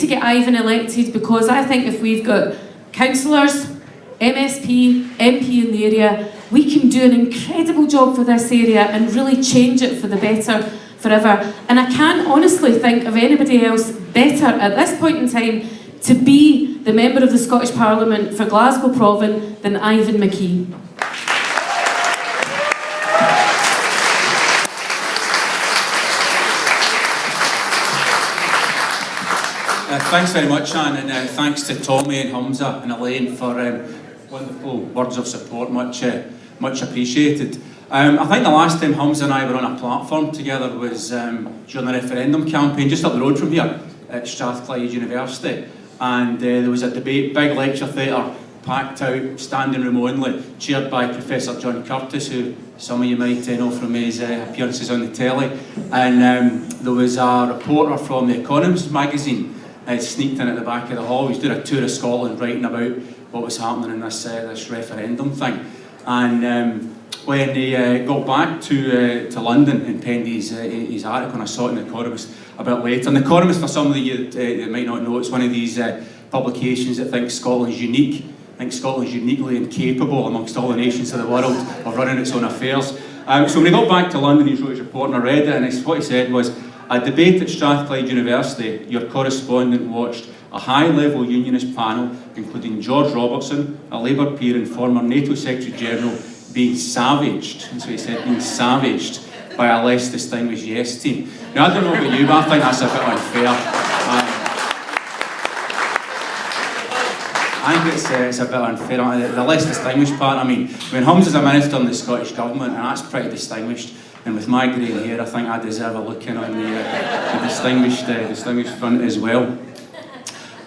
to get Ivan elected, because I think if we've got councillors, MSP, MP in the area, we can do an incredible job for this area and really change it for the better forever. And I can't honestly think of anybody else better at this point in time to be the member of the Scottish Parliament for Glasgow Province than Ivan McKee. Thanks very much, Anne, and thanks to Tommy and Humza and Elaine for wonderful words of support, much appreciated. I think the last time Humza and I were on a platform together was during the referendum campaign just up the road from here at Strathclyde University, and there was a debate, big lecture theatre, packed out, standing room only, chaired by Professor John Curtis, who some of you might know from his appearances on the telly, and there was a reporter from The Economist magazine sneaked in at the back of the hall. He was doing a tour of Scotland, writing about what was happening in this referendum thing. And when he got back to London and penned his article, and I saw it in The Economist a bit later. And The Economist, for some of you that might not know, it's one of these publications that thinks Scotland's unique. I think Scotland's uniquely incapable amongst all the nations of the world of running its own affairs. So when he got back to London, he wrote his report, and I read it, and what he said was, "A debate at Strathclyde University, your correspondent watched a high-level unionist panel, including George Robertson, a Labour peer and former NATO Secretary-General, being savaged," that's what he said, being savaged by a less distinguished Yes team. Now, I don't know about you, but I think that's a bit unfair. I think it's a bit unfair. The less distinguished part, I mean, when Humza's a minister in the Scottish Government, and that's pretty distinguished, and with my grey hair, I think I deserve a look in on the distinguished front as well.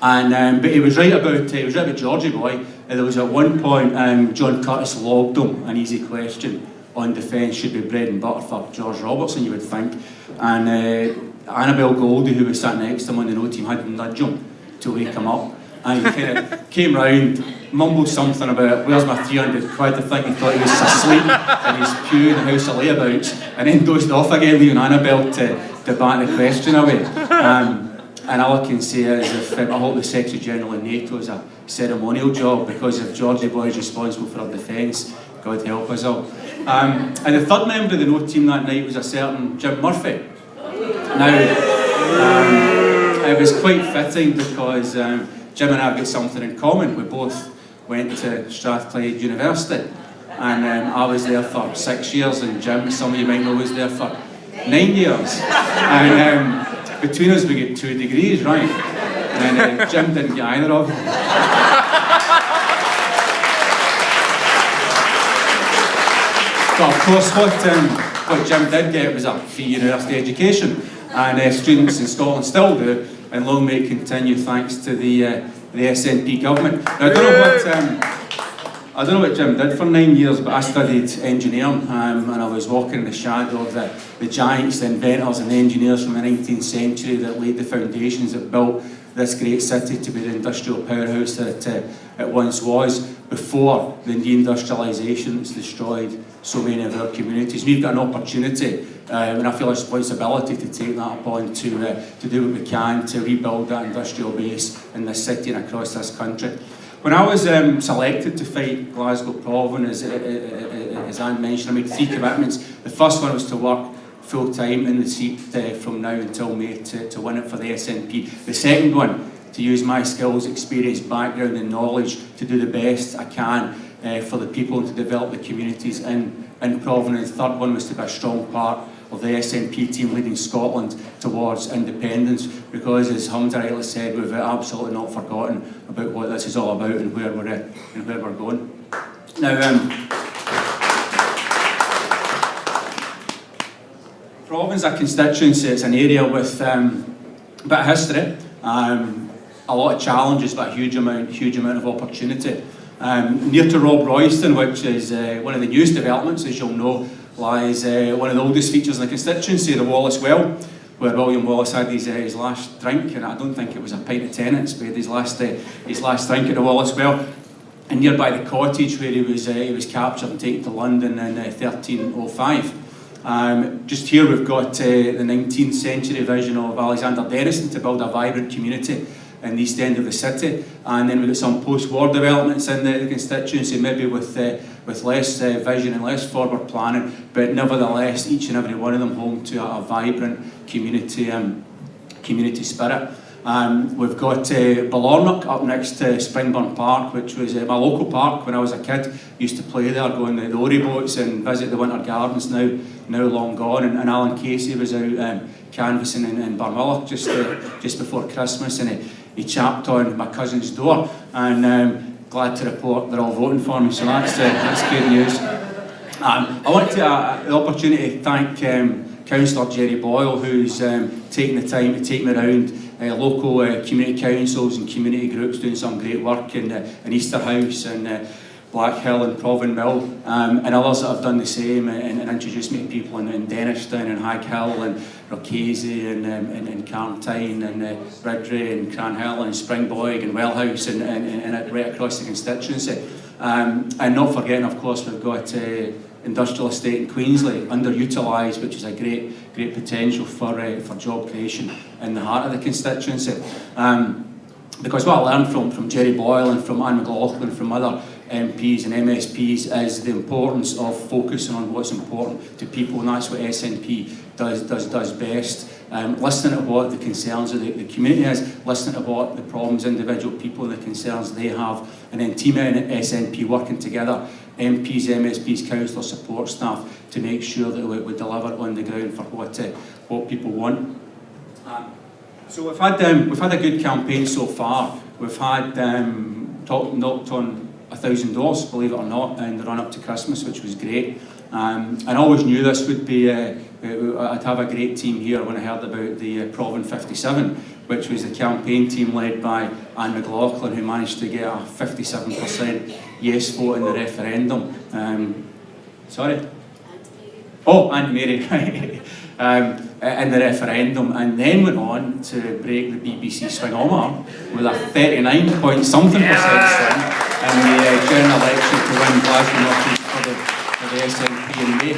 And but he was right about Georgie boy. There was at one point John Curtis lobbed him an easy question on defence should be bread and butter for George Robertson, you would think. And Annabel Goldie, who was sat next to him on the no team, had to nudge him to wake him up. And he kind of came round, mumbled something about, "Where's my 300 quid?" I think he thought he was asleep in his pew in the House of Layabouts, and then dozed off again, leaving Annabel to bat the question away. And all I can say is, if I hope the Secretary-General in NATO is a ceremonial job, because if Georgie boy is responsible for our defence, God help us all. And the third member of the no team that night was a certain Jim Murphy. Now, it was quite fitting because Jim and I have got something in common. We both went to Strathclyde University, and I was there for 6 years, and Jim, some of you might know, was there for 9 years. And between us we get 2 degrees, right? And Jim didn't get either of them. But of course, what Jim did get was a free university education, and students in Scotland still do, and long may it continue thanks to the SNP government. Now, I don't know what Jim did for 9 years, but I studied engineering, and I was walking in the shadow of the giants, the inventors and the engineers from the 19th century that laid the foundations that built this great city to be the industrial powerhouse that it once was, before the deindustrialisation that's destroyed so many of our communities. We've got an opportunity, and I feel a responsibility to take that upon to do what we can to rebuild that industrial base in this city and across this country. When I was selected to fight Glasgow Province, as Anne mentioned, I made 3 commitments. The first one was to work full-time in the seat from now until May to win it for the SNP. The second one, to use my skills, experience, background and knowledge to do the best I can for the people and to develop the communities in Provenance. And the third one was to be a strong part of the SNP team leading Scotland towards independence, because, as Humza rightly said, we've absolutely not forgotten about what this is all about and where we're going. Now, Provenance, a constituency, it's an area with a bit of history, a lot of challenges, but a huge amount of opportunity. Near to Rob Royston, which is one of the newest developments, as you'll know, lies one of the oldest features in the constituency, the Wallace Well, where William Wallace had his last drink, and I don't think it was a pint of Tennent's, but he had his last drink at the Wallace Well. And nearby the cottage where he was captured and taken to London in 1305. Just here we've got the 19th century vision of Alexander Denison to build a vibrant community in the east end of the city, and then we've got some post-war developments in the constituency, maybe with less vision and less forward planning, but nevertheless each and every one of them home to a vibrant community spirit. We've got Balornock up next to Springburn Park, which was my local park when I was a kid. Used to play there, go on the Ori boats and visit the winter gardens, now long gone. And Alan Casey was out canvassing in Barmulloch just before Christmas, and he chapped on my cousin's door, and glad to report they're all voting for me, so that's good news. I want to the opportunity to thank Councillor Jerry Boyle, who's taken the time to take me around local community councils and community groups doing some great work in Easterhouse and Black Hill and Provan Mill, and others that have done the same and introduced me to people in Denniston and Hag Hill and Rochasey and Carntine and Bridray and Cranhill and Springboig and Wellhouse and right across the constituency. And not forgetting, of course, we've got industrial estate in Queensley, underutilised, which is a great potential for job creation in the heart of the constituency. Because what I learned from Jerry Boyle and from Anne McLaughlin, from other MPs and MSPs, is the importance of focusing on what's important to people, and that's what SNP does best. Listening to what the concerns of the community is, listening to what the problems individual people and the concerns they have, and then teaming SNP working together, MPs, MSPs, councillor support staff, to make sure that we deliver on the ground for what people want. So we've had a good campaign so far. We've had knocked on 1,000 doors, believe it or not, in the run up to Christmas, which was great. And I always knew this would be, I'd have a great team here when I heard about the Provan 57, which was the campaign team led by Anne McLaughlin, who managed to get a 57% yes vote in the referendum. Sorry? Oh, Aunt Mary, right. In the referendum, and then went on to break the BBC swingometer with a 39-point-something% swing in the general election to win Glasgow North East for the SNP in May.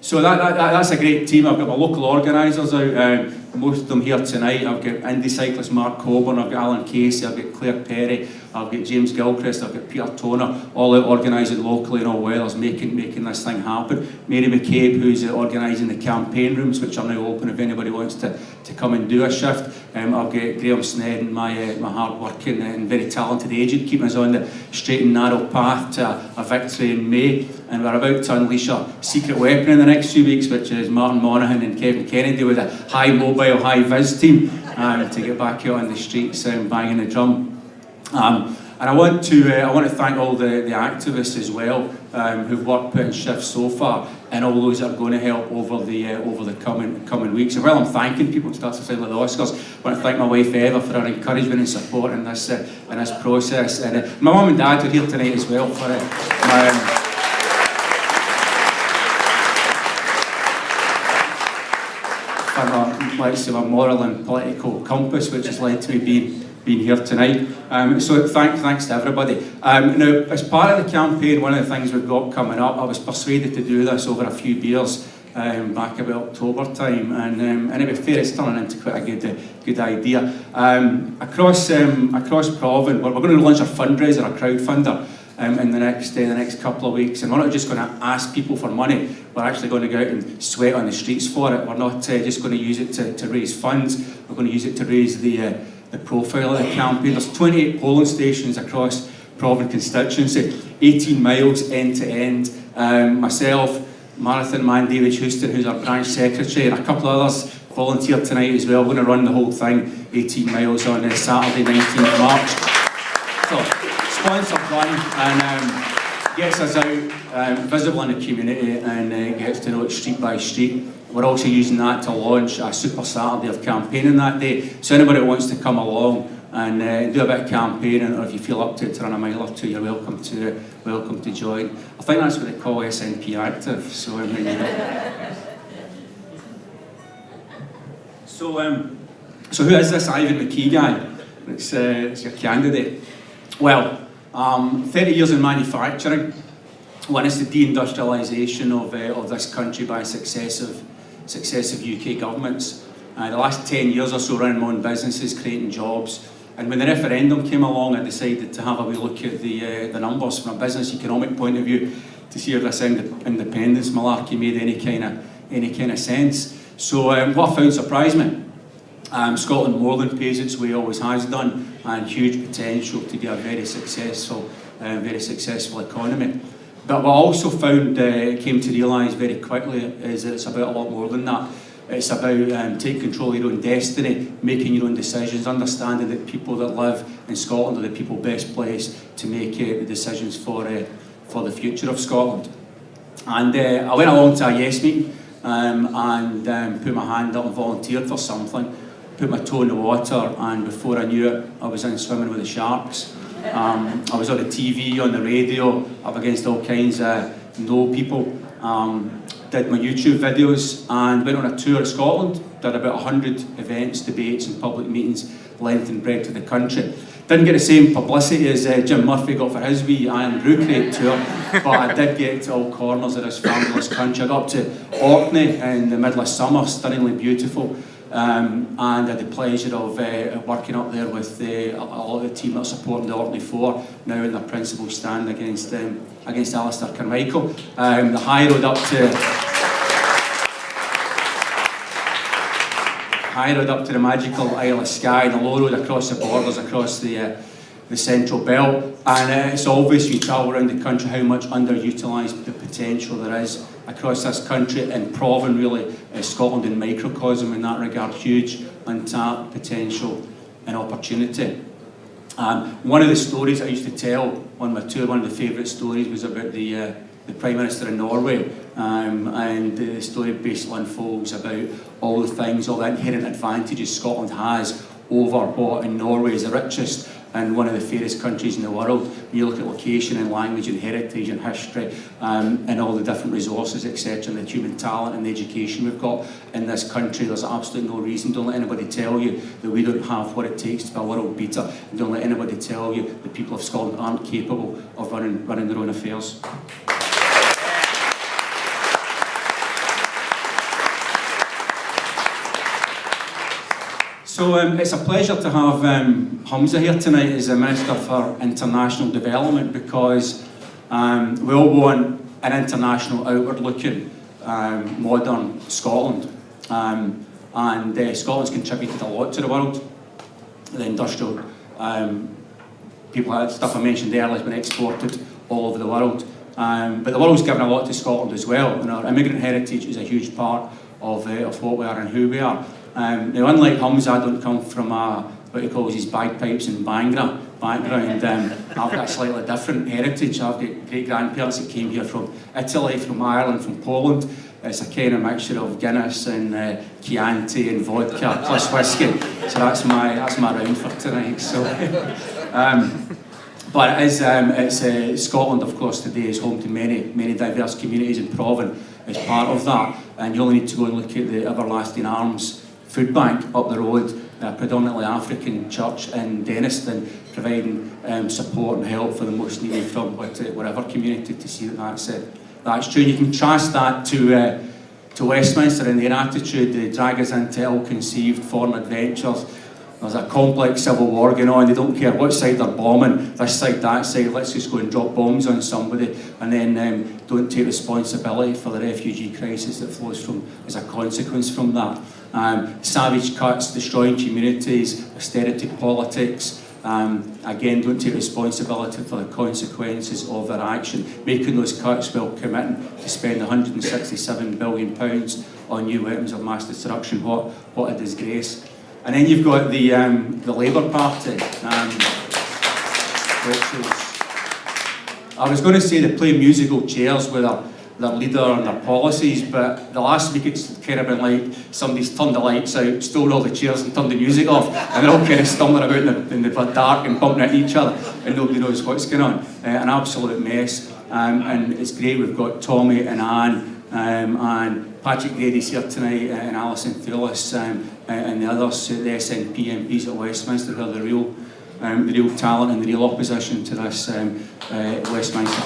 So that's a great team. I've got my local organisers out, most of them here tonight. I've got indie cyclist Mark Coburn, I've got Alan Casey, I've got Claire Perry, I've got James Gilchrist, I've got Peter Toner, all out organising locally in all weathers, making this thing happen. Mary McKee, who's organising the campaign rooms, which are now open if anybody wants to come and do a shift. I've got Graham Snedden, my hard-working and very talented agent, keeping us on the straight and narrow path to a victory in May. And we're about to unleash a secret weapon in the next few weeks, which is Martin Monaghan and Kevin Kennedy with a high mobile, high vis team to get back out on the streets banging the drum. And I want to thank all the activists as well who've worked putting shifts so far, and all those that are going to help over the coming weeks. And while I'm thanking people, it starts to sound like the Oscars, I want to thank my wife Eva for her encouragement and support in this process. And my mum and dad are here tonight as well for let's say, a moral and political compass, which has led to me being here tonight. So thanks to everybody. Now, as part of the campaign, one of the things we've got coming up, I was persuaded to do this over a few beers back about October time, and to be fair, it's turning into quite a good idea. Across Provan, we're going to launch a fundraiser, a crowdfunder, in the next couple of weeks, and we're not just going to ask people for money. We're actually going to go out and sweat on the streets for it. We're not just going to use it to raise funds. We're going to use it to raise the profile of the campaign. There's 28 polling stations across Provan constituency, 18 miles end to end. Myself, marathon man David Houston, who's our branch secretary, and a couple of others volunteered tonight as well. We're going to run the whole thing, 18 miles on Saturday, 19th March. So, sponsored run, and gets us out, visible in the community, and gets to know it street by street. We're also using that to launch a Super Saturday of campaigning that day. So anybody who wants to come along and do a bit of campaigning, or if you feel up to it to run a mile or two, you're welcome to join. I think that's what they call SNP Active. So so who is this Ivan McKee guy? It's your candidate. Well, 30 years in manufacturing. One is the deindustrialisation of this country by successive UK governments. the last 10 years or so running my own businesses, creating jobs. And when the referendum came along, I decided to have a wee look at the numbers from a business economic point of view to see if this independence malarkey made any kind of sense. So what I found surprised me. Scotland more than pays its way, always has done, and huge potential to be a very successful economy. But what I also found, came to realise very quickly, is that it's about a lot more than that. It's about taking control of your own destiny, making your own decisions, understanding that people that live in Scotland are the people best placed to make the decisions for the future of Scotland. And I went along to a yes meeting and put my hand up and volunteered for something, put my toe in the water, and before I knew it, I was in swimming with the sharks. I was on the TV, on the radio, up against all kinds of people. Did my YouTube videos and went on a tour of Scotland, did about 100 events, debates and public meetings, length and breadth of the country. Didn't get the same publicity as Jim Murphy got for his wee Iron Brew Crate tour, but I did get to all corners of this fabulous country. I got up to Orkney in the middle of summer, stunningly beautiful, and I had the pleasure of working up there with a lot of the team that are supporting the Orkney Four, now in their principal stand against Alistair Carmichael. The high road up to the magical Isle of Skye, and the low road across the borders, across the Central Belt. And it's obvious when you travel around the country how much underutilised the potential there is across this country, and Proven really, Scotland in microcosm in that regard, huge untapped potential and opportunity. One of the stories I used to tell on my tour, one of the favourite stories, was about the Prime Minister in Norway, and the story basically unfolds about all the things, all the inherent advantages Scotland has over what in Norway is the richest and one of the fairest countries in the world. When you look at location and language and heritage and history, and all the different resources, etc., and the human talent and the education we've got in this country, there's absolutely no reason. Don't let anybody tell you that we don't have what it takes to be a world beater, and don't let anybody tell you the people of Scotland aren't capable of running their own affairs. So it's a pleasure to have Humza here tonight as the Minister for International Development, because we all want an international, outward-looking, modern Scotland. And Scotland's contributed a lot to the world. The industrial stuff I mentioned earlier has been exported all over the world. But the world's given a lot to Scotland as well, and our immigrant heritage is a huge part of what we are and who we are. Now, unlike Humza, I don't come from what he calls his bagpipes and Bhangra background. I've got a slightly different heritage. I've got great-grandparents that came here from Italy, from Ireland, from Poland. It's a kind of mixture of Guinness and Chianti and vodka plus whiskey. So that's my round for tonight. So, but it's Scotland, of course, today is home to many diverse communities, and Proven is part of that. And you only need to go and look at the Everlasting Arms food bank up the road, a predominantly African church in Denniston, providing support and help for the most needy from whatever community, to see that's true. And you can contrast that to Westminster and their attitude. They drag us into ill-conceived foreign adventures. There's a complex civil war going on. They don't care what side they're bombing, this side, that side. Let's just go and drop bombs on somebody, and then don't take responsibility for the refugee crisis that flows as a consequence from that. Savage cuts, destroying communities, austerity politics. Again, don't take responsibility for the consequences of their action. Making those cuts while committing to spend £167 billion on new weapons of mass destruction. What a disgrace. And then you've got the Labour Party, which is, I was going to say they play musical chairs with their leader and their policies, but the last week it's kind of been like somebody's turned the lights out, stole all the chairs and turned the music off, and they're all kind of stumbling about in the dark and bumping into each other, and nobody knows what's going on. An absolute mess. And it's great we've got Tommy and Anne, and Patrick Grady's here tonight, and Alison Thewlis, and the others, the SNP MPs at Westminster, who are the real talent and the real opposition to this Westminster.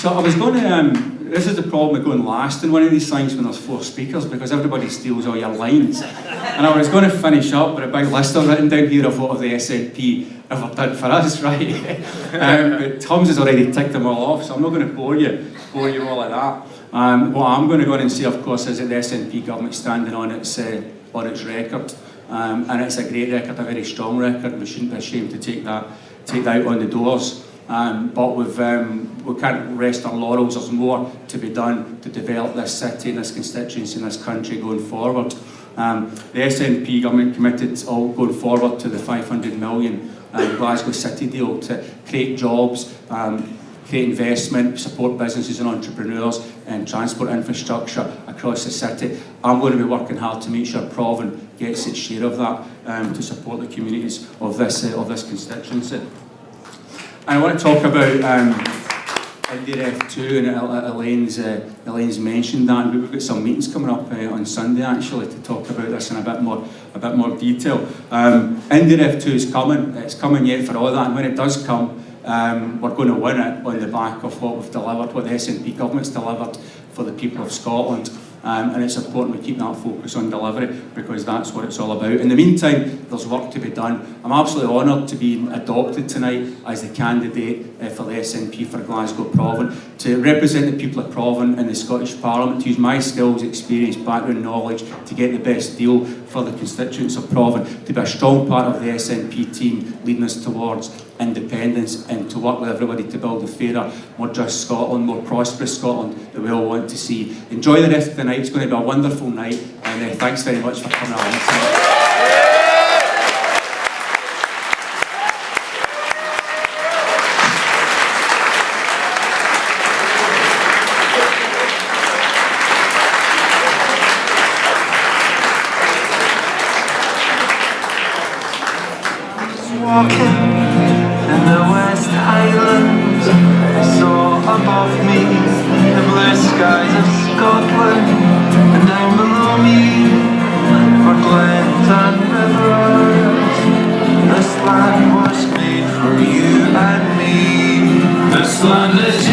So I was going to, this is the problem with going last in one of these things when there's 4 speakers, because everybody steals all your lines. And I was going to finish up with a big list I've written down here of what the SNP ever done for us, right? But Tom's has already ticked them all off, so I'm not going to bore you all like that. What I'm going to go on and say, of course, is that the SNP government standing on its record, and it's a great record, a very strong record. We shouldn't be ashamed to take that out on the doors. But we can't rest on laurels. There's more to be done to develop this city and this constituency and this country going forward. The SNP government committed going forward to the 500 million Glasgow City deal to create jobs, create investment, support businesses and entrepreneurs and transport infrastructure across the city. I'm going to be working hard to make sure Provan gets its share of that to support the communities of this constituency. And I want to talk about NDRF2, and Elaine's mentioned that, and we've got some meetings coming up on Sunday actually to talk about this in a bit more detail. NDRF2 is coming. It's coming yet for all that, and when it does come, we're going to win it on the back of what we've delivered, what the SNP government's delivered for the people of Scotland. And it's important we keep that focus on delivery, because that's what it's all about. In the meantime, there's work to be done. I'm absolutely honoured to be adopted tonight as the candidate for the SNP for Glasgow Provan, to represent the people of Provan in the Scottish Parliament, to use my skills, experience, background, knowledge to get the best deal for the constituents of Provan, to be a strong part of the SNP team leading us towards independence, and to work with everybody to build a fairer, more just Scotland, more prosperous Scotland that we all want to see. Enjoy the rest of the night. It's going to be a wonderful night, and thanks very much for coming along tonight. This land is